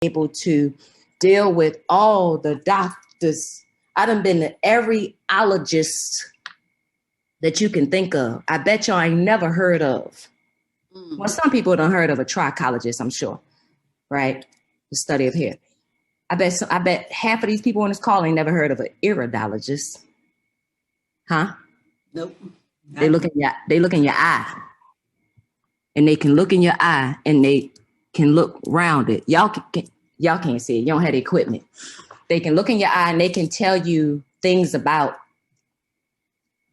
able to deal with all the doctors. I done been to every ologist that you can think of. I bet y'all ain't never heard of. Well, some people done heard of a trichologist, I'm sure, right? The study of hair. I bet half of these people on this call ain't never heard of an iridologist. Huh? Nope. They look in your eye. And they can look in your eye and they can look round it. Y'all can't see it. You don't have the equipment. They can look in your eye and they can tell you things about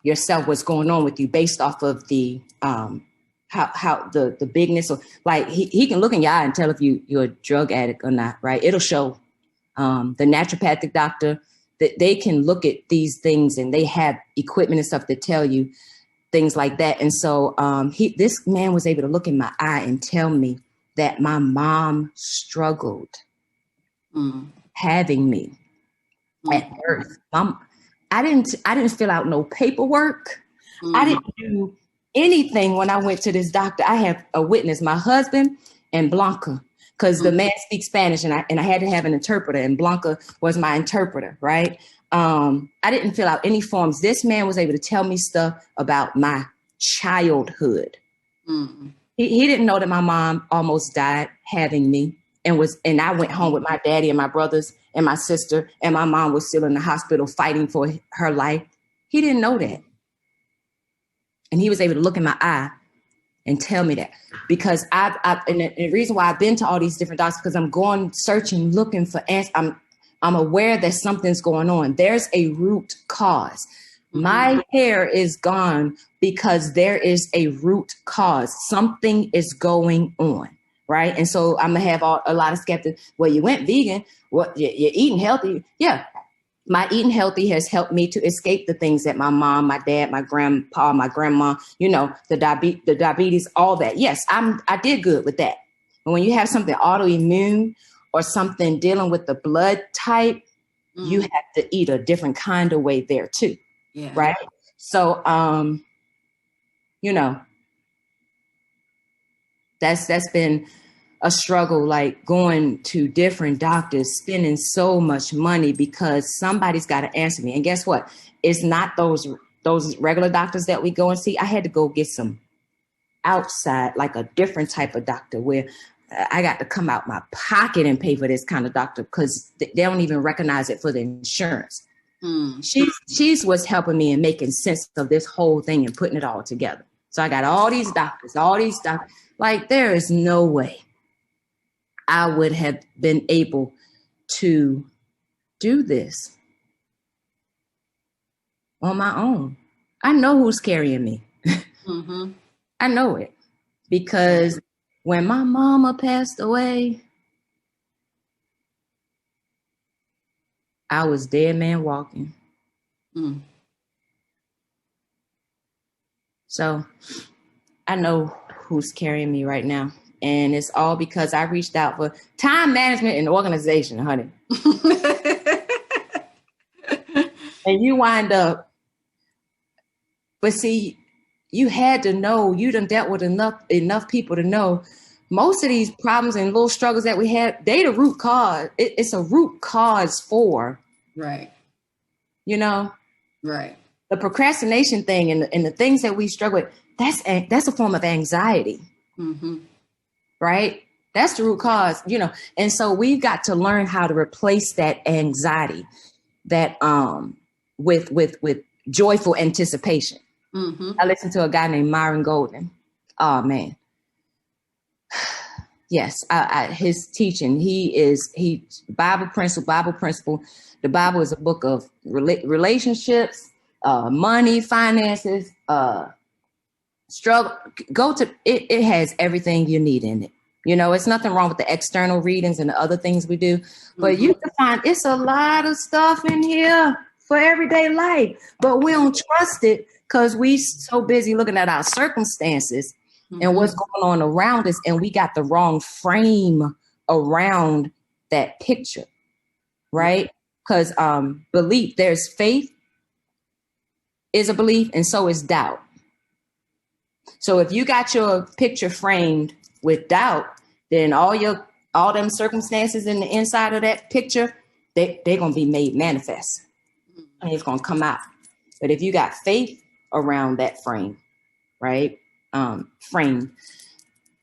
yourself, what's going on with you based off of the how the bigness, or like he can look in your eye and tell if you're a drug addict or not, right? It'll show. The naturopathic doctor, that they can look at these things and they have equipment and stuff to tell you things like that. And so this man was able to look in my eye and tell me that my mom struggled having me at birth. I didn't fill out no paperwork. I didn't do anything when I went to this doctor. I have a witness, my husband and Blanca, because the man speaks Spanish and I had to have an interpreter, and Blanca was my interpreter, right? I didn't fill out any forms. This man was able to tell me stuff about my childhood. He didn't know that my mom almost died having me, and I went home with my daddy and my brothers and my sister, and my mom was still in the hospital fighting for her life. He didn't know that. And he was able to look in my eye and tell me that, because and the reason why I've been to all these different doctors, because I'm going searching, looking for answers. I'm aware that something's going on. There's a root cause. My hair is gone because there is a root cause. Something is going on, right? And so I'm gonna have a lot of skeptics. Well, you went vegan. What, you're eating healthy? Yeah. My eating healthy has helped me to escape the things that my mom, my dad, my grandpa, my grandma, the diabetes, all that. Yes, I did good with that. But when you have something autoimmune or something dealing with the blood type, you have to eat a different kind of way there too. Yeah. Right. So, that's been a struggle, like going to different doctors, spending so much money because somebody's got to answer me. And guess what? It's not those regular doctors that we go and see. I had to go get some outside, like a different type of doctor where I got to come out my pocket and pay for this kind of doctor because they don't even recognize it for the insurance. She's what's helping me in making sense of this whole thing and putting it all together. So I got all these doctors. Like, there is no way I would have been able to do this on my own. I know who's carrying me. I know it, because when my mama passed away, I was dead man walking. So I know who's carrying me right now. And it's all because I reached out for time management and organization, honey. And you wind up, but see, you had to know, you done dealt with enough people to know most of these problems and little struggles that we have, they the root cause. It's a root cause for. Right. Right. The procrastination thing and the things that we struggle with, that's a form of anxiety. Right? That's the root cause, and so we've got to learn how to replace that anxiety that with joyful anticipation. I listened to a guy named Myron Golden. Oh man. Yes. His teaching, he Bible principle. The Bible is a book of relationships, money, finances, struggle. Go to it. It has everything you need in it. It's nothing wrong with the external readings and the other things we do, but you can find it's a lot of stuff in here for everyday life, but we don't trust it because we so busy looking at our circumstances and what's going on around us. And we got the wrong frame around that picture, right? Because belief, there's faith is a belief, and so is doubt. So if you got your picture framed with doubt, then all your all them circumstances in the inside of that picture, they're going to be made manifest. And it's going to come out. But if you got faith around that frame, right? Frame,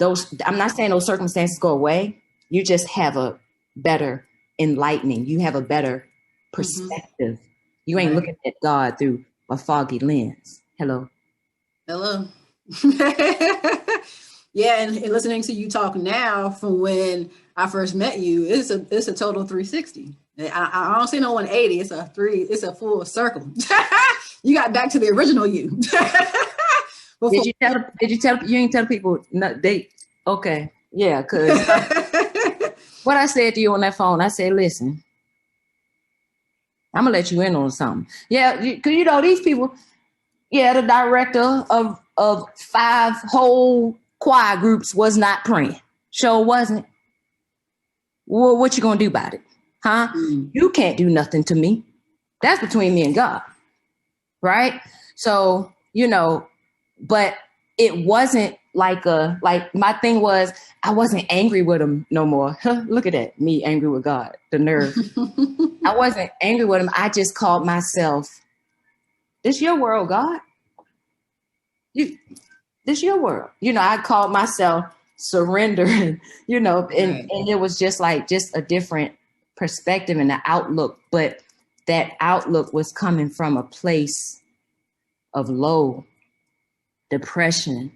I'm not saying those circumstances go away. You just have a better enlightening. You have a better perspective. You ain't looking at God through a foggy lens. Hello. Yeah, and listening to you talk now from when I first met you, it's a total 360. I don't see no 180. It's a full circle. You got back to the original you. Did you tell you ain't tell people okay. Yeah, because what I said to you on that phone, I said, listen, I'm gonna let you in on something. Yeah, because these people, the director of 5 whole choir groups was not praying. Sure wasn't. Well, what you gonna do about it? Huh? You can't do nothing to me. That's between me and God. Right? So, but it wasn't like my thing was, I wasn't angry with him no more. Look at that. Me angry with God. The nerve. I wasn't angry with him. I just called myself, this your world, God. This your world. I called myself surrendering, and it was just a different perspective and the outlook. But that outlook was coming from a place of low depression.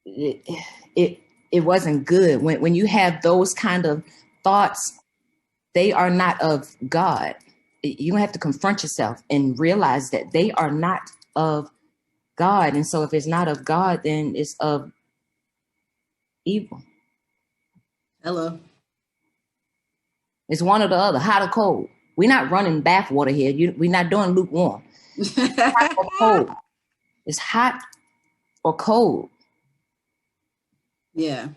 It wasn't good. When you have those kind of thoughts, they are not of God. You have to confront yourself and realize that they are not of God. And so if it's not of God, then it's of evil. Hello. It's one or the other, hot or cold. We're not running bath water here. We're not doing lukewarm. Hot or cold. It's hot or cold. Yeah.